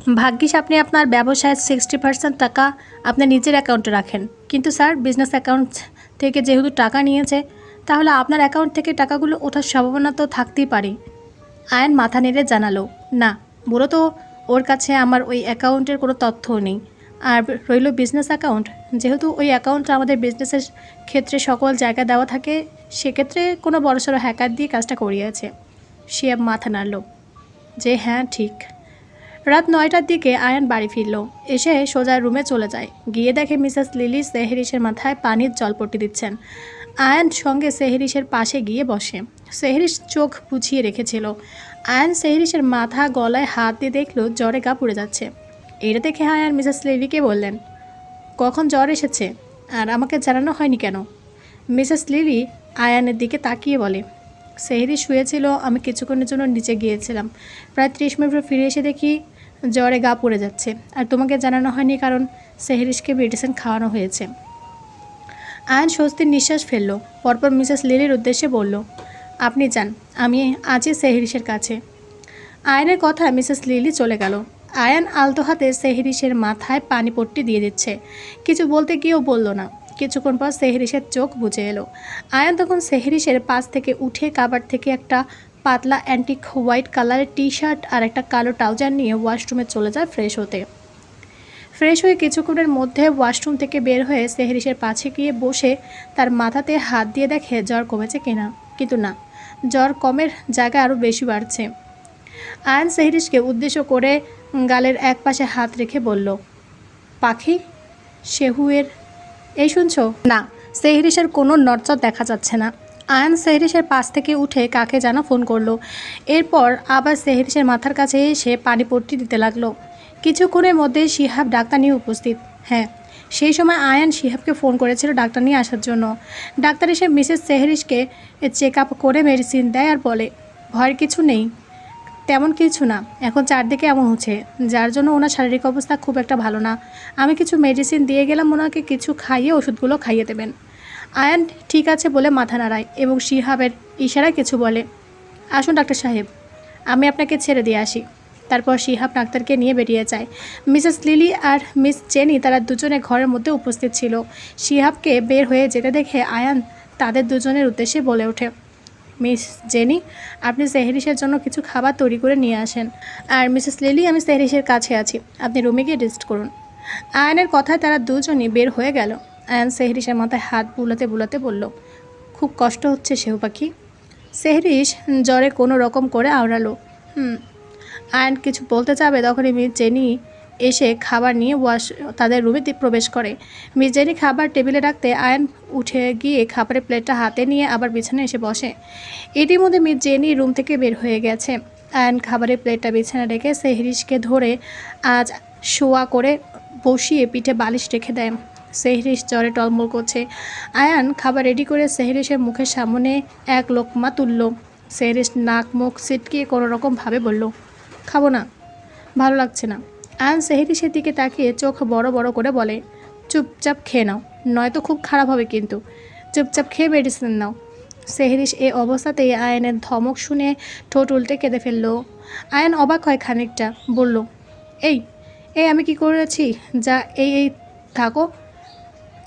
ভাগ্যিস আপনি আপনার ব্যবসায়ের 60% টাকা আপনার নিজের অ্যাকাউন্টে রাখেন, কিন্তু স্যার বিজনেস অ্যাকাউন্ট থেকে যেহেতু টাকা নিয়েছে, তাহলে আপনার অ্যাকাউন্ট থেকে টাকাগুলো ওঠার সম্ভাবনা তো থাকতেই পারে। আয়ান মাথা নেড়ে জানালো, না, মূলত ওর কাছে আমার ওই অ্যাকাউন্টের কোনো তথ্যও নেই। আর রইল বিজনেস অ্যাকাউন্ট, যেহেতু ওই অ্যাকাউন্টটা আমাদের বিজনেসের ক্ষেত্রে সকল জায়গা দেওয়া থাকে, সেক্ষেত্রে কোনো বড়সড় হ্যাকার দিয়ে কাজটা করিয়েছে। শিয়াব মাথা নাড়ল যে হ্যাঁ ঠিক। রাত 9টার দিকে আয়ান বাড়ি ফিরল। এসে সোজা রুমে চলে যায়। গিয়ে দেখে মিসেস লিলি সেহরিসের মাথায় পানির জলপট্টি দিচ্ছেন। আয়ান সঙ্গে সেহরিসের পাশে গিয়ে বসে। সেহরিস চোখ বুঝিয়ে রেখেছিল। আয়ান সেহরিসের মাথা গলায় হাত দিয়ে দেখলো জ্বরে গা পুড়ে যাচ্ছে। এটা দেখে আয়ান মিসেস লিলিকে বললেন, কখন জ্বর এসেছে আর আমাকে জানানো হয়নি কেন? মিসেস লিলি আয়ানের দিকে তাকিয়ে বলে, সেহরি শুয়েছিল, আমি কিছুক্ষণের জন্য নিচে গিয়েছিলাম। প্রায় 30 মিনিট পর ফিরে এসে দেখি জ্বরে গা পড়ে যাচ্ছে। আর তোমাকে জানানো হয়নি কারণ সেহরিসকে মেডিসিন খাওয়ানো হয়েছে। আয়ান স্বস্তির নিঃশ্বাস ফেলল। পরপর মিসেস লিলির উদ্দেশ্যে বলল, আপনি যান, আমি আছি সেহরিসের কাছে। আয়ানের কথা মিসেস লিলি চলে গেল। আয়ান আলতো হাতে সেহরিসের মাথায় পানি পট্টি দিয়ে দিচ্ছে। কিছু বলতে গিয়েও বলল না। কিছুক্ষণ পর সেহরিসের চোখ বুজে এলো। আয়ান তখন সেহরিসের পাশ থেকে উঠে কাবার থেকে একটা পাতলা অ্যান্টিক হোয়াইট কালারের টি শার্ট আর একটা কালো ট্রাউজার নিয়ে ওয়াশরুমে চলে যায় ফ্রেশ হতে। ফ্রেশ হয়ে কিছুক্ষণের মধ্যে ওয়াশরুম থেকে বের হয়ে সেহরিসের পাশে গিয়ে বসে তার মাথাতে হাত দিয়ে দেখে জ্বর কমেছে কিনা। কিন্তু না, জ্বর কমের জায়গায় আরও বেশি বাড়ছে। আয়ান সেহরিসকে উদ্দেশ্য করে গালের এক পাশে হাত রেখে বলল, পাখি শেহুয়ের এই শুনছো? না, সেহরিসের কোনো নড়চড় দেখা যাচ্ছে না। আয়ান সেহরিসের পাশ থেকে উঠে কাকে যেন ফোন করলো। এরপর আবার সেহরিসের মাথার কাছে এসে পানি পট্টি দিতে লাগলো। কিছুক্ষণের মধ্যে শিহাব ডাক্তার নিয়ে উপস্থিত। হ্যাঁ, সেই সময় আয়ান শিহাবকে ফোন করেছিল ডাক্তার নিয়ে আসার জন্য। ডাক্তার এসে মিসেস সেহরিসকে চেক আপ করে মেডিসিন দেয় আর বলে, ভয়ের কিছু নেই, তেমন কিছু না, এখন চারদিকে এমন হচ্ছে যার জন্য ওনার শারীরিক অবস্থা খুব একটা ভালো না। আমি কিছু মেডিসিন দিয়ে গেলাম, ওনাকে কিছু খাইয়ে ওষুধগুলো খাইয়ে দেবেন। আয়ান ঠিক আছে বলে মাথা নাড়ায় এবং শিহাবের ইশারায় কিছু বলে, আসুন ডাক্তার সাহেব, আমি আপনাকে ছেড়ে দিয়ে আসি। তারপর শিহাব ডাক্তারকে নিয়ে বেরিয়ে যায়। মিসেস লিলি আর মিস জেনি তারা দুজনে ঘরের মধ্যে উপস্থিত ছিল। শিহাবকে বের হয়ে যেতে দেখে আয়ান তাদের দুজনের উদ্দেশ্যে বলে ওঠে, মিস জেনি, আপনি সেহরিসের জন্য কিছু খাবার তৈরি করে নিয়ে আসেন। আর মিসেস লিলি, আমি সেহরিসের কাছে আছি, আপনি রুমে গিয়ে রেস্ট করুন। আয়ানের কথায় তারা দুজনই বের হয়ে গেল। আয়ান সেহরিসের মাথায় হাত বুলাতে বুলাতে বলল, খুব কষ্ট হচ্ছে শেহু পাখি। সেহরিস জ্বরে কোনো রকম করে আওড়ালো। আয়ান কিছু বলতে যাবে তখনই মিস জেনি এসে খাবার নিয়ে তাদের রুমে প্রবেশ করে। মিস জেনি খাবার টেবিলে রাখতে আয়ান উঠে গিয়ে খাবারের প্লেটটা হাতে নিয়ে আবার বিছানায় এসে বসে। ইতিমধ্যে মিস জেনি রুম থেকে বের হয়ে গেছে। আয়ান খাবারের প্লেটটা বিছানায় রেখে সেহরিসকে ধরে আজ শোয়া করে বসিয়ে পিঠে বালিশ রেখে দেয়। সেহরিস জ্বরে টলমল করছে। আয়ান খাবার রেডি করে সেহরিসের মুখের সামনে এক লোকমা তুলল। সেহরিস নাক মুখ ছিটকিয়ে কোনো রকমভাবে বলল, খাবো না, ভালো লাগছে না। আয়ান সেহরিসের দিকে তাকিয়ে চোখ বড় বড় করে বলে, চুপচাপ খেয়ে নাও, নয়তো খুব খারাপ হবে কিন্তু। চুপচাপ খেয়ে মেডিসিন নাও। সেহরিস এই অবস্থাতেই আয়ানের ধমক শুনে ঠোঁট উল্টে কেঁদে ফেলল। আয়ান অবাক হয় খানিকটা, বলল, এই এই আমি কি করেছি? যা এই এই থাকো,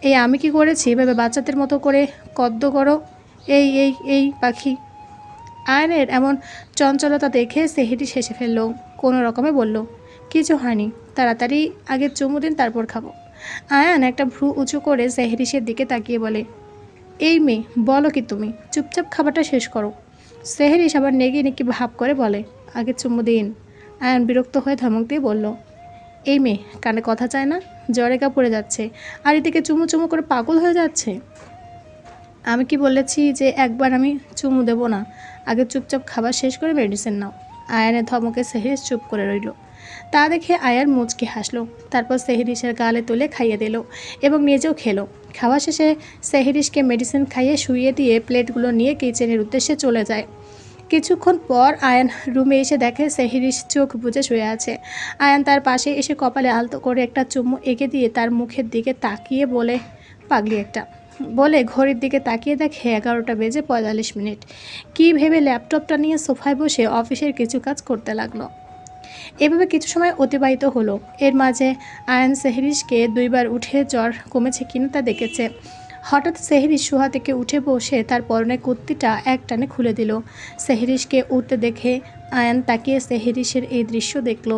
এই আমি কি করেছি ভেবে বাচ্চাদের মতো করে কদ্দ করো। এই এই এই পাখি। আয়নের এমন চঞ্চলতা দেখে সেহরিস হেসে ফেলল। কোনো রকমে বলল, কিছু হয়নি, তাড়াতাড়ি আগে চুমু দিন, তারপর খাবো। আয়ান একটা ভ্রু উঁচু করে সেহরিসের দিকে তাকিয়ে বলে, এই মেয়ে, বলো কি তুমি? চুপচাপ খাবারটা শেষ করো। সেহরিস আবার নেগে নেকি ভাব করে বলে, আগে চুমু দিন। আয়ান বিরক্ত হয়ে ধমক দিয়ে বলল, এই মেয়ে কানে কথা চায় না, জ্বরে গা পড়ে যাচ্ছে আর এদিকে চুমু চুমু করে পাগল হয়ে যাচ্ছে। আমি কি বলেছি যে একবার আমি চুমু দেব না? আগে চুপচাপ খাবার শেষ করে মেডিসিন নাও। আয়ানের ধমকে সেহরিস চুপ করে রইল। তা দেখে আয়ান মুচকি হাসলো। তারপর সেহরিসের গালে তুলে খাইয়ে দিল এবং নিজেও খেলো। খাওয়া শেষে সেহরিসকে মেডিসিন খাইয়ে শুইয়ে দিয়ে প্লেটগুলো নিয়ে কিচেনের উদ্দেশ্যে চলে যায়। কিছুক্ষণ পর আয়ান রুমে এসে দেখে সেহরিস চোখ বুজে শুয়ে আছে। আয়ান তার পাশে এসে কপালে আলতো করে একটা চুমু এঁকে দিয়ে তার মুখের দিকে তাকিয়ে বলে, পাগলি একটা, বলে ঘড়ির দিকে তাকিয়ে দেখে 11টা বেজে 45 মিনিট। কী ভেবে ল্যাপটপটা নিয়ে সোফায় বসে অফিসের কিছু কাজ করতে লাগলো। এভাবে কিছু সময় অতিবাহিত হলো। এর মাঝে আয়ান সেহরিশকে 2বার উঠে জ্বর কমেছে কিনা তা দেখেছে। হঠাৎ সেহরিশ শোয়া থেকে উঠে বসে তার পরনের কুর্তিটা একটানে খুলে দিল। সেহরিশকে উঠতে দেখে আয়ান তাকিয়ে সেহরিশের এই দৃশ্য দেখল।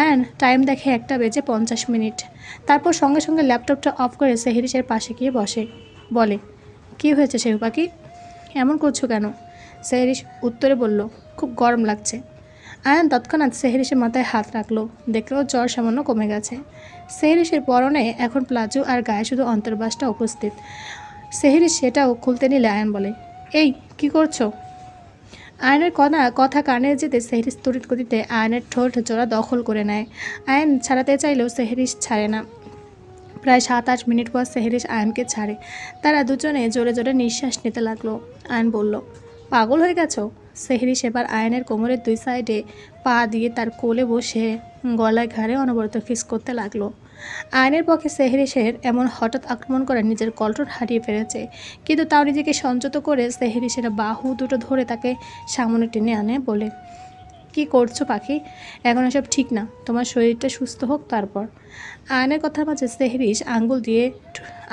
আয়ান টাইম দেখে 1:50 তারপর সঙ্গে সঙ্গে ল্যাপটপটা অফ করে সেহরিশের পাশে গিয়ে বসে। বলে, কি হয়েছে শেহু পাখি, এমন করছো কেন? সেহরিশ উত্তরে বলল, খুব গরম লাগছে। আয়ান তৎক্ষণাৎ সেহরিশের মাথায় হাত রাখলো। দেখলো জ্বর সামান্য কমে গেছে। সেহরিশের পরনে এখন প্লাজো আর গায়ে শুধু অন্তর্বাসটা উপস্থিত। সেহরিশ সেটাও খুলতে নিলে আয়ান বলে, এই কি করছো? আয়নের কথা কানে যেতে সেহরিশ তড়িৎ গতিতে আয়নের ঠোঁট জোড়া দখল করে নেয়। আয়ন ছাড়াতে চাইলেও সেহরিশ ছাড়ে না। প্রায় 7-8 মিনিট পর সেহরিশ আয়নকে ছাড়ে। তারা দুজনে জোরে জোরে নিঃশ্বাস নিতে লাগলো। আয়ন বলল, পাগল হয়ে গেছো? সেহরিশ এবার আয়নের কোমরের 2 সাইডে পা দিয়ে তার কোলে বসে গলায় ঘাড়ে অনবরত কিস করতে লাগলো। আয়নের পক্ষে সেহরিশের এমন হঠাৎ আক্রমণ করে নিজের কন্ট্রোল হারিয়ে ফেলেছে, কিন্তু তাও নিজেকে সংযত করে সেহরিশের বাহু দুটো ধরে তাকে সামনে টেনে আনে। বলে, কি করছো পাখি, এখন এসব ঠিক না, তোমার শরীরটা সুস্থ হোক তারপর। আয়নের কথার মাঝে সেহরিশ আঙ্গুল দিয়ে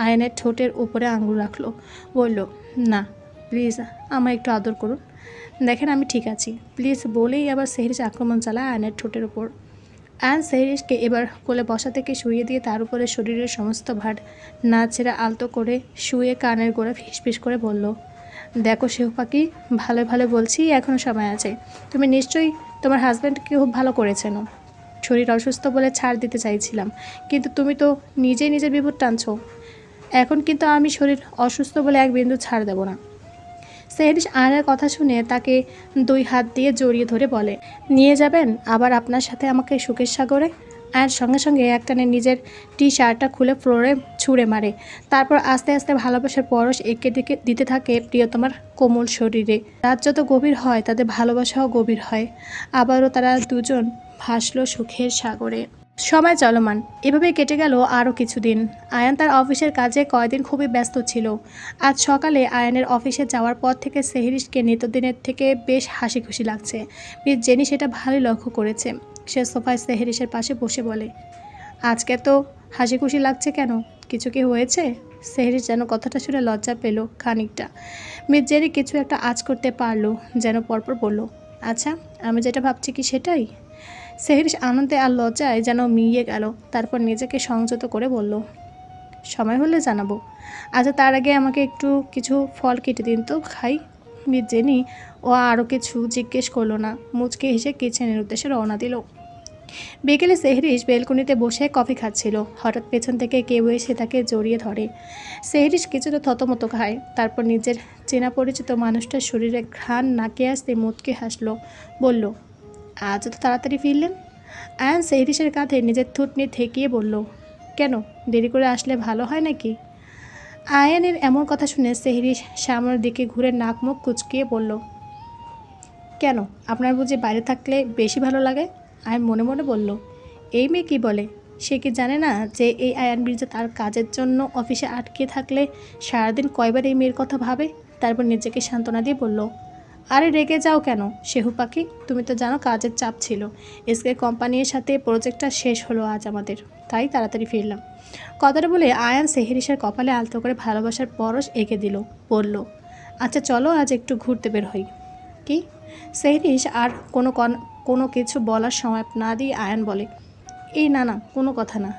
আয়নের ঠোঁটের উপরে আঙ্গুল রাখলো। বলল, না প্লিজ আমায় একটু আদর করুন, দেখেন আমি ঠিক আছি প্লিজ। বলেই আবার সেহরিশ আক্রমণ চালায় আয়নের ঠোঁটের উপর। আয়ন সেহরিশকে এবার কোলে বসা থেকে শুয়ে দিয়ে তার উপরে শরীরের সমস্ত ভার না ছেড়ে আলতো করে শুয়ে কানের গোড়া ফিসফিস করে বলল, দেখো শেহু পাখি, ভালো ভালো বলছি, এখনও সময় আছে। তুমি নিশ্চয়ই তোমার হাজব্যান্ডকে খুব ভালো করেছেন। শরীর অসুস্থ বলে ছাড় দিতে চাইছিলাম, কিন্তু তুমি তো নিজেই নিজের বিপদ টানছো। এখন কিন্তু আমি শরীর অসুস্থ বলে এক বিন্দু ছাড় দেব না। সেহরিশ আয়নের কথা শুনে তাকে 2 হাত দিয়ে জড়িয়ে ধরে বলে, নিয়ে যাবেন আবার আপনার সাথে আমাকে সুখের সাগরে? আয়ন সঙ্গে সঙ্গে একটানে নিজের টি-শার্টটা খুলে ফ্লোরে ছুঁড়ে মারে। তারপর আস্তে আস্তে ভালোবাসার পরশ এঁকে দিতে থাকে প্রিয়তমার কোমল শরীরে। রাত যত গভীর হয় তাদের ভালোবাসাও গভীর হয়। আবারও তারা দুজন ভাসল সুখের সাগরে। সময় চলমান এভাবেই কেটে গেল আরও কিছুদিন। আয়ান তার অফিসের কাজে কয়েকদিন খুবই ব্যস্ত ছিল। আজ সকালে আয়ানের অফিসে যাওয়ার পর থেকে সেহরিশকে নিত্যদিনের থেকে বেশ হাসি খুশি লাগছে। মিস জেনি সেটা ভালোই লক্ষ্য করেছে। সে সোফায় সেহরিশের পাশে বসে বলে, আজকে তো হাসি খুশি লাগছে কেন, কিছু কি হয়েছে? সেহরিশ যেন কথাটা শুনে লজ্জা পেল খানিকটা। মিস জেনি কিছু একটা আঁচ করতে পারলো, যেন পরপর বলল, আচ্ছা আমি যেটা ভাবছি কি সেটাই? সেহরিশ আনন্দে আর লজ্জায় যেন মিইয়ে গেল। তারপর নিজেকে সংযত করে বলল, সময় হলে জানাবো, আচ্ছা তার আগে আমাকে একটু কিছু ফল কেটে দিন তো খাই। মিস জেনি ও আরও কিছু জিজ্ঞেস করলো না, মুচকে হেসে কিচেনের উদ্দেশ্যে রওনা দিল। বিকেলে সেহরিশ বেলকনিতে বসে কফি খাচ্ছিল। হঠাৎ পেছন থেকে কেউ এসে তাকে জড়িয়ে ধরে। সেহরিশ কিছুটা থতমত খায়। তারপর নিজের চেনা পরিচিত মানুষটার শরীরে ঘ্রাণ নাকে আসতে মুচকে হাসলো। বলল, আজ তো তাড়াতাড়ি ফিরলেন? আয়ান সেহরিশের কাঁধে নিজের থুতনি ঠেকিয়ে বলল, কেন দেরি করে আসলে ভালো হয় নাকি? আয়ানের এমন কথা শুনে সেহরিশ সামনের দিকে ঘুরে নাক মুখ কুচকিয়ে বলল, কেন আপনার বুঝি বাইরে থাকলে বেশি ভালো লাগে? আয়ান মনে মনে বলল, এই মেয়ে কী বলে, সে কি জানে না যে এই আয়ান মির্জা তার কাজের জন্য অফিসে আটকে থাকলে সারাদিন কয়বার এই মেয়ের কথা ভাবে। তারপর নিজেকে সান্ত্বনা দিয়ে বলল, আরে রেগে যাও কেন শেহু পাখি, তুমি তো জানো কাজের চাপ ছিল। এসকে কোম্পানির সাথে প্রজেক্টটা শেষ হলো আজ আমাদের, তাই তাড়াতাড়ি ফিরলাম। কথাটা বলে আয়ান সেহরিশের কপালে আলতো করে ভালোবাসার পরশ এঁকে দিল। বলল, আচ্ছা চলো আজ একটু ঘুরতে বের হই। কি? সেহরিশ আর কোনো কিছু বলার সময় না দিয়ে আয়ান বলে, এই না না কোনো কথা না।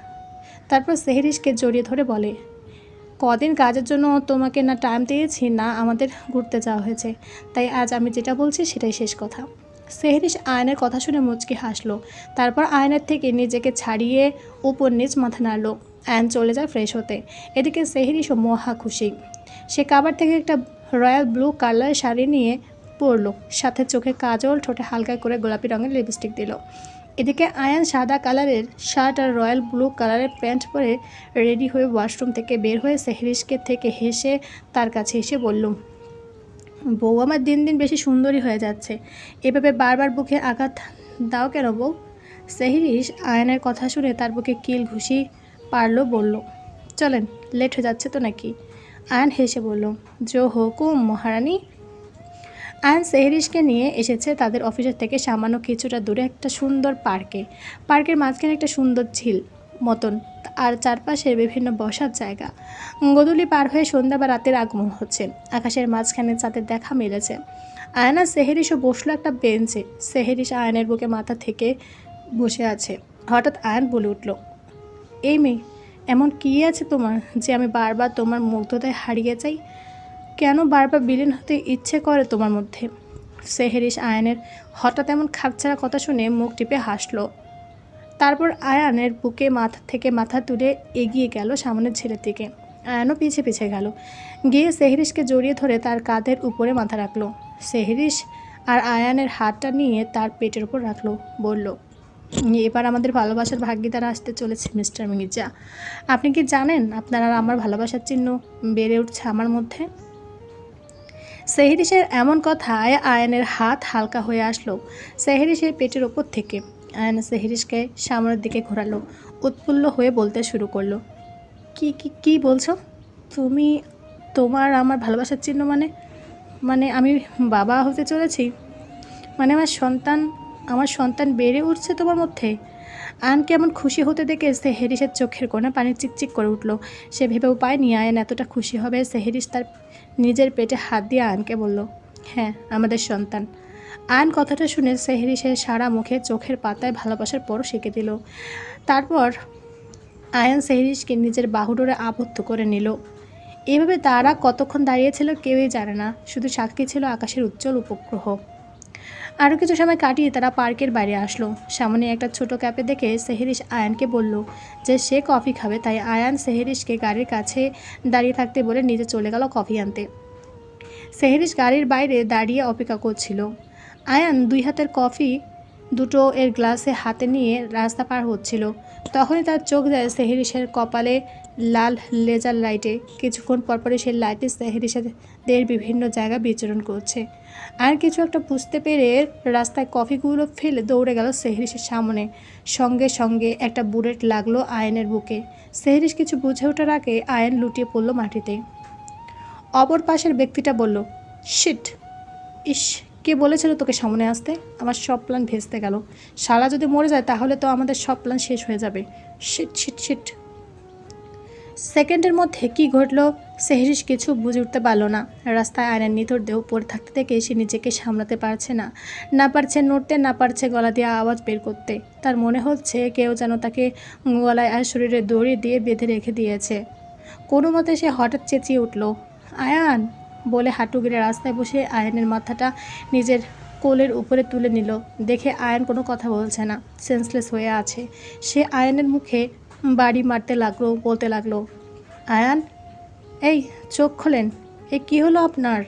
তারপর সেহরিশকে জড়িয়ে ধরে বলে, কদিন কাজের জন্য তোমাকে না টাইম দিয়েছি না আমাদের ঘুরতে যাওয়া হয়েছে, তাই আজ আমি যেটা বলছি সেটাই শেষ কথা। সেহরিশ আয়নের কথা শুনে মুচকি হাসলো। তারপর আয়নের থেকে নিজেকে ছাড়িয়ে উপর নিচ মাথা নাড়ল। আয়ন চলে যায় ফ্রেশ হতে। এদিকে সেহরিশও মহা খুশি। সে কাবার থেকে একটা রয়্যাল ব্লু কালারের শাড়ি নিয়ে পরলো, সাথে চোখে কাজল, ঠোঁটে হালকা করে গোলাপি রঙের লিপস্টিক দিল। এদিকে আয়ান সাদা কালারের শার্ট আর রয়্যাল ব্লু কালারের প্যান্ট পরে রেডি হয়ে ওয়াশরুম থেকে বের হয়ে সেহরিশকে থেকে হেসে তার কাছে এসে বলল, বউ আমার দিন দিন বেশি সুন্দরী হয়ে যাচ্ছে, এভাবে বারবার বুকে আঘাত দাও কেন বউ? সেহরিশ আয়ানের কথা শুনে তার বুকে কিল ঘুষি পারলো। বলল, চলেন, লেট হয়ে যাচ্ছে তো নাকি? আয়ান হেসে বলল, জো হুকুম মহারানী। আয়ান সেহরিশকে নিয়ে এসেছে তাদের অফিসের থেকে সামান্য কিছুটা দূরে একটা সুন্দর পার্কে। পার্কের মাঝখানে একটা সুন্দর ঝিল মতন, আর চারপাশে বিভিন্ন বসার জায়গা। গোধূলি পার হয়ে সন্ধ্যা বা রাতের আগমন হচ্ছে। আকাশের মাঝখানে চাঁদের দেখা মিলেছে। আয়ান আর সেহরিশও বসলো একটা বেঞ্চে। সেহরিশ আয়ানের বুকে মাথা থেকে বসে আছে। হঠাৎ আয়ান বলে উঠল, এই মেয়ে, এমন কী আছে তোমার যে আমি বারবার তোমার মুগ্ধতায় হারিয়ে যাই? কেন বারবার বিলীন হতে ইচ্ছে করে তোমার মধ্যে? সেহরিশ আয়ানের হঠাৎ এমন খাপছাড়া কথা শুনে মুখ টিপে হাসলো। তারপর আয়ানের বুকে মাথা থেকে মাথা তুলে এগিয়ে গেল সামনের ছেলের দিকে। আয়ানও পিছে পিছে গেল, গিয়ে সেহরিশকে জড়িয়ে ধরে তার কাঁধের উপরে মাথা রাখলো। সেহরিশ আর আয়ানের হাতটা নিয়ে তার পেটের উপর রাখলো, বলল, এবার আমাদের ভালোবাসার ভাগিদার আসতে চলেছে মিস্টার মির্জা। আপনি কি জানেন আপনার আর আমার ভালোবাসার চিহ্ন বেড়ে উঠছে আমার মধ্যে? সেহরিশের এমন কথায় আয়ানের হাত হালকা হয়ে আসলো সেহরিশের পেটের ওপর থেকে। আয়ান সেহরিশকে সামনের দিকে ঘোরালো, উৎফুল্ল হয়ে বলতে শুরু করলো, কি কি কি বলছো তুমি? তোমার আমার ভালোবাসার চিহ্ন মানে? মানে আমি বাবা হতে চলেছি? মানে আমার সন্তান বেড়ে উঠছে তোমার মধ্যে? আয়ান কেমন খুশি হতে দেখে সেহরিশের চোখের কোণে পানি চিকচিক করে উঠল। সে ভেবেও পায়নি আয়ান এতটা খুশি হবে। সেহরিশ তার নিজের পেটে হাত দিয়ে আয়ানকে বলল, হ্যাঁ, আমাদের সন্তান। আয়ান কথাটা শুনে সেহরিশের সারা মুখে চোখের পাতায় ভালোবাসার পরশ এঁকে দিল। তারপর আয়ান সেহরিশকে নিজের বাহুডোরে আবদ্ধ করে নিল। এভাবে তারা কতক্ষণ দাঁড়িয়েছিল কেউই জানে না, শুধু সাক্ষী ছিল আকাশের উজ্জ্বল উপগ্রহ। আরও কিছু সময় কাটিয়ে তারা পার্কের বাইরে আসলো। সামনে একটা ছোট ক্যাফে দেখে সেহরিশ আয়ানকে বলল যে সে কফি খাবে, তাই আয়ান সেহরিশকে গাড়ির কাছে দাঁড়িয়ে থাকতে বলে নিজে চলে গেল কফি আনতে। সেহরিশ গাড়ির বাইরে দাঁড়িয়ে অপেক্ষা করছিল। আয়ান দুই হাতের কফি দুটো এর গ্লাসে হাতে নিয়ে রাস্তা পার হচ্ছিল। তখনই তার চোখ যায় সেহরিশের কপালে লাল লেজার লাইটে। কিছুক্ষণ পরপরই সেই লাইটে সেহরিশদের বিভিন্ন জায়গা বিচরণ করছে। আর কিছু একটা বুঝতে পেরে রাস্তায় কফিগুলো ফেলে দৌড়ে গেল সেহরিশের সামনে। সঙ্গে সঙ্গে একটা বুলেট লাগলো আয়নের বুকে। সেহরিশ কিছু বুঝে ওঠার আগে আয়ন লুটিয়ে পড়ল মাটিতে। অপর পাশের ব্যক্তিটা বলল, শিট, ইস, কে বলেছিল তোকে সামনে আসতে? আমার সব প্ল্যান ভেস্তে গেল। শালা যদি মরে যায় তাহলে তো আমাদের সব প্ল্যান শেষ হয়ে যাবে। Shit shit shit. সেকেন্ডের মধ্যে কী ঘটল সেহরিশ কিছু বুঝে উঠতে পারল না। রাস্তায় আয়নার নিথর দেহ পড়ে থাকতে থেকে সে নিজেকে সামলাতে পারছে না। না পারছে নড়তে, না পারছে গলা দিয়ে আওয়াজ বের করতে। তার মনে হচ্ছে কেউ যেন তাকে গলায় আর শরীরে দড়ি দিয়ে বেঁধে রেখে দিয়েছে। কোনো মতে সে হঠাৎ চেঁচিয়ে উঠল, আয়ান! বলে হাঁটু গেড়ে রাস্তায় বসে আয়ানের মাথাটা নিজের কোলের উপরে তুলে নিল। দেখে আয়ান কোনো কথা বলছে না, সেন্সলেস হয়ে আছে। সে আয়ানের মুখে বাড়ি মারতে লাগলো, বলতে লাগলো, আয়ান, এই চোখ খোলেন, এ কী হলো আপনার?